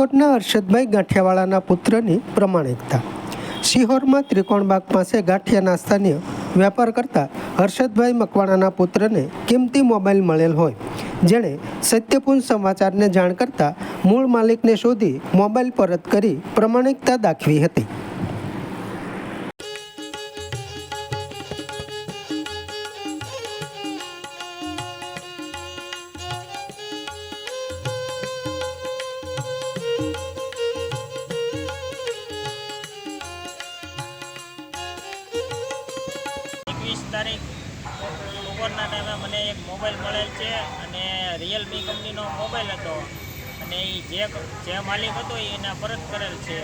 સિહોરના હર્ષદભાઈ ગાંઠિયાવાળાના પુત્રની પ્રમાણિકતા। સિહોરમાં ત્રિકોણબાગ પાસે ગાંઠિયા નાસ્તાની વેપાર કરતા હર્ષદભાઈ મકવાણાના પુત્રને કિંમતી મોબાઈલ મળેલ હોય, જેણે સત્યપુંજ સમાચારને જાણ કરતા મૂળ માલિકને શોધી મોબાઈલ પરત કરી પ્રમાણિકતા દાખવી હતી। તારીખ બપોરના ટાઈમે મને એક મોબાઈલ મળેલ છે અને રિયલમી કંપનીનો મોબાઈલ હતો અને એ જે માલિક હતો એને પરત કરેલ છે।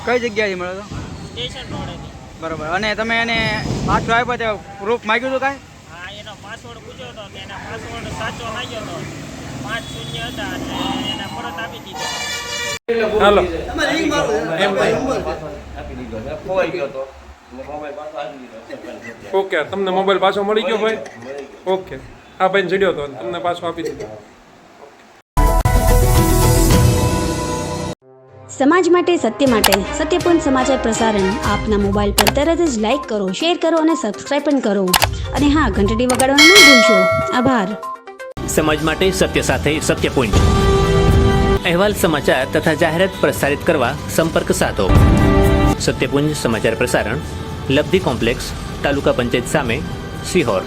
કઈ જગ્યાએ મળ્યો હતો? સ્ટેશન રોડેથી। બરાબર। અને તમે એને પાછું આપ્યા ત્યાં પ્રૂફ માગ્યું હતું કાંઈ? હા, એનો પાસવર્ડ પૂછ્યો હતો કે એના પાસવર્ડ સાચો નાખ્યો હતો, 5 હતા એટલે એને પરત આપી દીધો। હાલો ઓકે, તમને મોબાઈલ પાછો મળી ગયો ભાઈ? ઓકે, આ ભાઈને જડ્યો હતો, તમને પાછો આપી દીધો। સમાજ માટે, સત્ય માટે, સત્યપુંજ સમાચાર પ્રસારણ આપના મોબાઈલ પર તરત જ લાઈક કરો, શેર કરો અને સબસ્ક્રાઈબ પણ કરો, અને હા, ઘંટડી વગાડવાનું ન ભૂલશો। આભાર। સમાજ માટે સત્ય સાથે સત્યપુંજ અહેવાલ, સમાચાર તથા જાહેરાત પ્રસારિત કરવા સંપર્ક સાધો। સત્યપુંજ સમાચાર પ્રસારણ, લબ્ધિ કોમ્પ્લેક્સ, તાલુકા પંચાયત સામે, સિહોર।